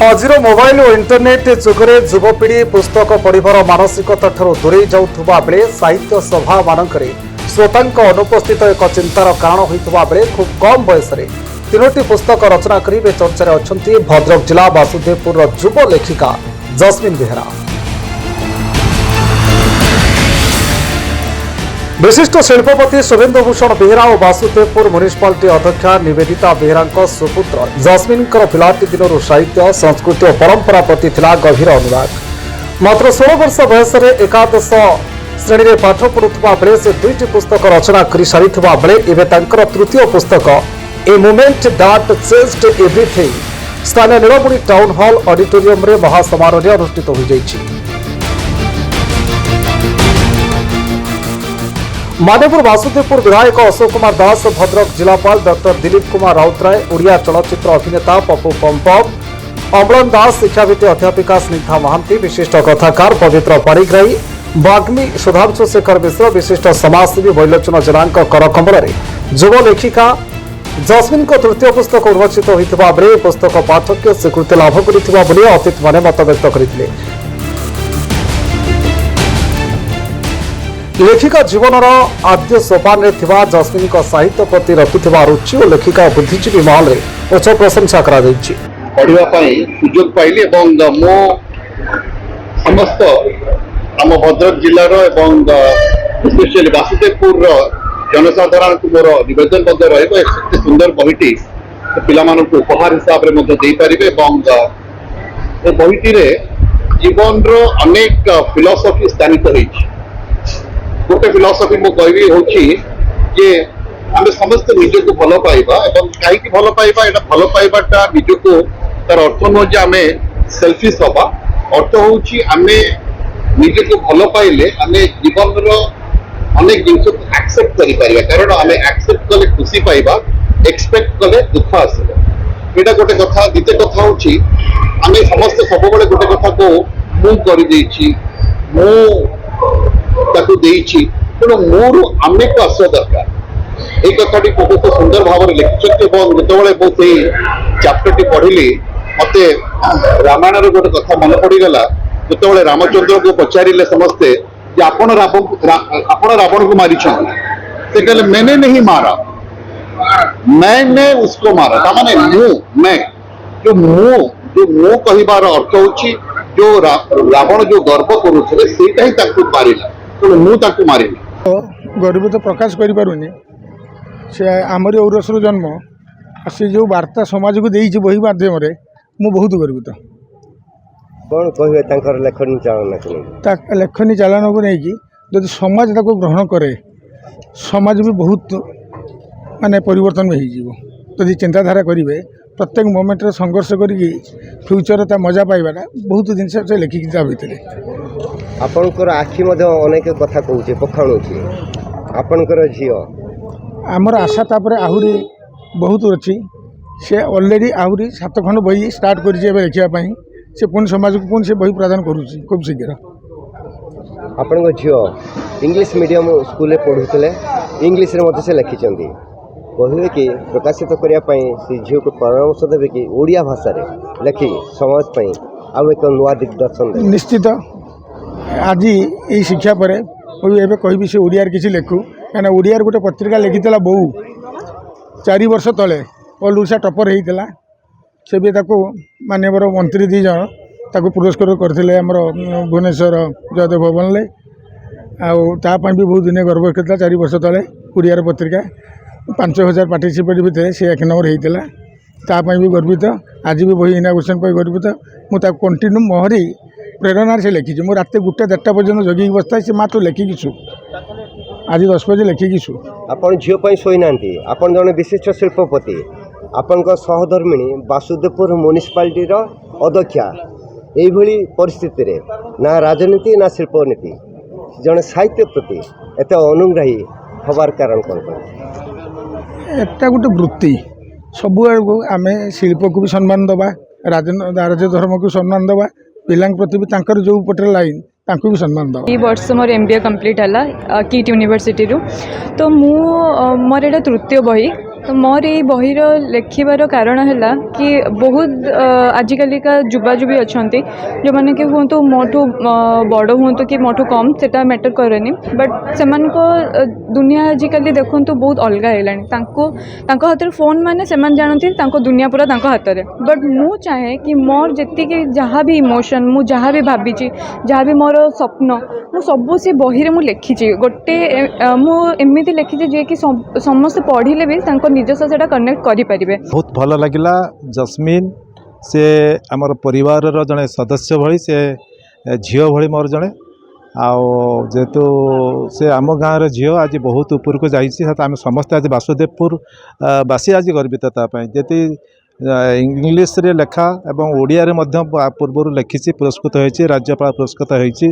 ଆଜିର ମୋବାଇଲ ଓ ଇଣ୍ଟରନେଟ୍ ଯୁଗରେ ଯୁବପିଢ଼ି ପୁସ୍ତକ ପଢ଼ିବାର ମାନସିକତାଠାରୁ ଦୂରେଇ ଯାଉଥିବା ବେଳେ ସାହିତ୍ୟ ସଭାମାନଙ୍କରେ ଶ୍ରୋତାଙ୍କ ଅନୁପସ୍ଥିତ ଏକ ଚିନ୍ତାର କାରଣ ହୋଇଥିବା ବେଳେ ଖୁବ୍ କମ୍ ବୟସରେ ତିନୋଟି ପୁସ୍ତକ ରଚନା କରି ଏବେ ଚର୍ଚ୍ଚାରେ ଅଛନ୍ତି ଭଦ୍ରକ ଜିଲ୍ଲା ବାସୁଦେବପୁରର ଯୁବ ଲେଖିକା ଜସ୍ମିନ୍ ବେହେରା। विशिष्ट शिल्पपति शुभेन्दु भूषण बेहेरा और बासुदेवपुर म्युनिसिपालिटी अध्यक्षा निवेदिता बेहेरा सुपुत्र जस्मिन पिलाटी दिन साहित्य संस्कृति और परंपरा प्रति गभीर अनुराग। मात्र 16 वर्ष बयस एकादश श्रेणी में पाठ पढ़ुवा बेले से दुईटी पुस्तक रचना कर सारी बेले एवं तृतीय पुस्तक a moment that changed everything स्थानीय नीलमुणी टाउन हॉल ऑडिटोरियम रे महासमारोह अनुष्ठित हो जाइछि। मानपुर बासुदेवपुर विधायक अशोक कुमार दास, भद्रक जिलापाल डॉक्टर दिलीप कुमार राउतराय, ओडिया चलचित्र अभिनेता पप्पू पंपम, अम्लन दास, शिक्षाविद अध्यापिका स्निग्धा महांती, विशिष्ट कथाकार पवित्र पाणिग्राही, बाग्मी सुधांशु शेखर मिश्र, विशिष्ट समाजसेवी बैलोचन जेलांक करकमल युव लेखिका जस्मिन तृतीय पुस्तक उन्मोचित होता बेले पुस्तक पाठक स्वीकृति लाभ कर अतिथि मैंने मत व्यक्त करते। लेखिका जीवनर आद्य सोपान जस्मिन साहित्य प्रति रखुवा रुचि और लेखिका बुद्धिजीवी महल में उच्च प्रशंसा पढ़ाई सुजोग पाइली मो समस्त आम भद्रक जिलार स्पेशली बासुदेवपुर जनसाधारण को मोर निवेदन रही सुंदर बहीटी पिला उपहार हिसाब से बहीटी जीवन अनेक फिलोसफी स्थानित होती गोटे फिलोसफी मु कहबी होची जे आमे समस्त निज को भल पाइबा एवं काहे भल पाइबा एटा भल पाइबाटा निज को तार अर्थ न जे आमे सेल्फिश होबा अर्थ होची आमे निज को भल पाइले आमे जीवन रो अनेक जिंस को एक्सेप्ट करि पारिबा कारण आमे एक्सेप्ट कले खुशी पाइबा एक्सपेक्ट कले दुख आसे एटा गोटे कथा द्वितीय कथा होची आमे समस्त सब बळे गोटे कथा को मु करि देछि मु ताकू देइछि तेणु मोर आमे को आस दरकार एक कथाटी बहुत सुंदर भाव में लिखिछथि और जेतबेले मो सेही चैप्टर टी पढ़िली मते रामायण रो गोटे कथा मन पड़ी गला जेतबेले रामचंद्र को पचारिले समस्ते जे आपण रावण को मारी से कहले मैंने नहीं मारा मैंने उसको मारा ता माने मैं जो मु कहिबार अर्थ होछि जो रावण जो गर्व करुले सेटा ही ताकू मारिला तो मु ताकू मारिला गर्व तो प्रकाश करि पारुनी से आमरी औरसर जन्म से जो वार्ता समाज को देइछि बही माध्यम रे मु बहुत गर्वित। कौन कहिबे तांकर लेखनी चालन लेखनी चालन को नहीं कि जदि समाज ताको ग्रहण करे समाज भी बहुत माने परिवर्तन में हो जदि चिंताधारा करेंगे प्रत्येक मोमेंट रे संघर्ष करी फ्यूचर ता मजा पाइबाटा बहुत जिनस से लिखिकी ता भितर आपनकर आखि मध्य अनेक कथा कहूचे पखाणुचे आपनकर झियो आमर आशा तापर आहुरी बहुत अच्छी से ऑलरेडी आहुरी 7 खंड बही स्टार्ट कर लिखापी से पुणी समाज को पुणी से बही प्रदान करुँच खूब शीघ्र। आपण झियो इंग्लिश मीडियम स्कूल पढ़ुले इंग्लिश रे से लिखिं कहवे कि प्रकाशित करने से झील को परामर्श देवे कि ओडिया भाषा रे लिखि समाज आउ एक नुआ दिग्दर्शन निश्चित आज ये शिक्षा पर एवं कहि से ओडिया किसी लिखु कहीं ओडिया गोटे पत्रिका लिखी बो 4 वर्ष तले ऑल ओडिशा टॉपर होता से भी मानवर मंत्री 2 जन ताको पुरस्कार करते आमर भुवनेश्वर जयदेव भवन ले आपाई भी बहुत दिन गर्व करता 4 वर्ष तले ओडिया पत्रिका 5000 पार्टिसिपेट भितर से 1 नंबर होता भी गर्वित आज भी बही इनागुरेशन पर गर्वित मुझे कंटिन्यू महरी प्रेरणा से लिखी मो रात 1-1:30 पर्यटन जगिकी बसता से मात्र लिखिकी छु आज 10 बजे लिखिकी छु। आपण झील शोई ना आपण जन विशिष्ट शिल्पपति आपण सहधर्मिणी बासुदेवपुर म्युनिसिपालिटी अध्यक्षा यही परिस्थिति रे ना राजनीति ना शिल्पनीति जन साहित्य प्रति एत अनुग्राही हबार कारण कौन एटा गोटे वृत्ति सबू आम शिल्प को भी सम्मान दबा राज धर्म को सम्मान दबा पिला प्रति भी तांकर जो पटे लाइन तांको भी सम्मान दबा। वर्ष मोर MBA कंप्लीट है किट यूनिवर्सिटी रू तो मोर एटा तृतीय बही तो मोर ये बहीर लिखिबार कारण है कि बहुत आजिकल का युवाजुबी अच्छा जो मैंने कि हूँ मोठू बड़ हूँ कि मोठू कम से मैटर कैनि बट से दुनिया आजिकल देखूँ बहुत अलग है हाथ में फोन मैंने से जानती दुनिया पूरा हाथ में बट मु चाहे कि मोर जी जहाँ भी इमोशन मु जहाँ भी भावी जहाँ भी मोर स्वप्न मु सबू से बही में लिखी गोटे मुझे लिखी जे कि समस्त पढ़ले भी निजस्व से कनेक्ट करें। बहुत भल लगिला जस्मिन से आमर परिवार जड़े सदस्य भली से झील भली मोर जड़े जेहेतु से आम गाँव झील आज बहुत ऊपर को जाम समस्ते आज वासुदेवपुर बासी आज गर्वित जी इंग्लीश रे लेखा एवं ओडिया रे मध्य पूर्व लिखी पुरस्कृत होती राज्यपाल पुरस्कृत होती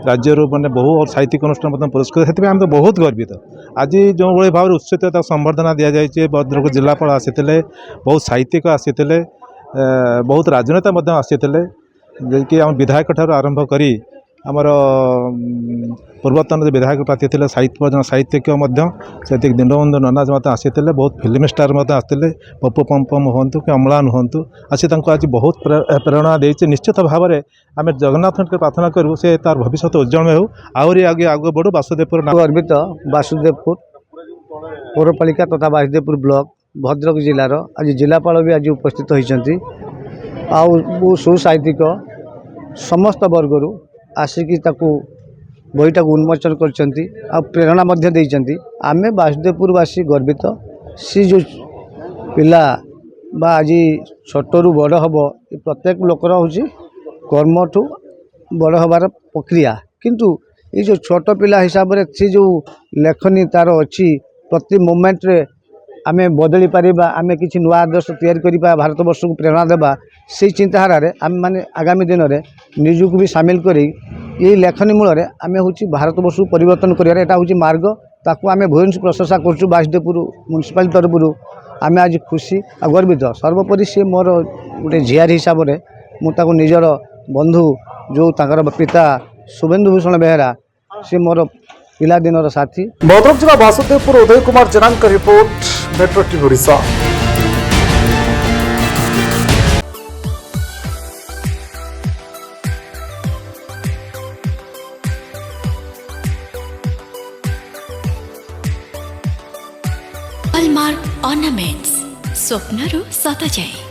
राज्य माने बहु और साहित्यिक अनुष्ठान पुरस्कृत से आम तो बहुत गर्वित आज जो भाई भाव उत्सित संबर्धना दि जाए भद्रक जिलापाल आसी बहुत साहित्यिक आसी बहुत राजनेता आसी कि आम विधायक ठार आरंभ करी आमर पूर्वतन विधायक प्रार्थी थे साहित्य साहित्यिक से दीनबंधु नना आसी बहुत फिल्म स्टार आसते पप्पू पम्पम हूँ कि अम्लान हूँ आसी आज बहुत प्रेरणा देती निश्चित भाव में आम जगन्नाथ प्रार्थना करूँ से तार भविष्य उज्जवल हो आहरी आगे आगे बढ़ू वासुदेवपुर गर्वित वासुदेवपुर पौरपालिका तथा वासुदेवपुर ब्लॉक भद्रक जिलार आज जिलापाल भी आज उपस्थित होती सुसाहित्यिक समस्त वर्गर आसिकी बहीटा उन्मोचन कर प्रेरणा आम वासुदेवपुरवासी गर्वित सी जो पिला बा आज छोटू बड़ हम प्रत्येक लोकर हूँ कर्म ठू बड़ हबार प्रक्रिया किंतु ये जो छोट पिला हिसाब से सी जो लेखनी तार अच्छी प्रति मोमेंट रे आमे बदली पारिबा आमे किछि नुआ आदर्श तैयार करिबा भारत वर्ष को प्रेरणा देबा से चिंताधारा रे आम माने आगामी दिन में निजुक भी सामिल करी ये लेखनी मूल रे आमे होछि भारत वर्ष को परिवर्तन करिया एटा होछि मार्ग ताकू आमे भूयन प्रशंसा करछु वासुदेवपुर म्युनिसिपालिटी तरफरु आमे आज खुशी आ गर्वित सर्वोपरि से मोर गोटे झियार हिसाब से मुझे निजर बंधु जो ताकर पिता शुभेन्दु भूषण बेहेरा से मोर पिलादिनर साथी। भद्रक जिला Vasudevpur Uday Kumar Jena report Metro TV Odisha. Hallmark ornaments स्वप्नरू सत जाए।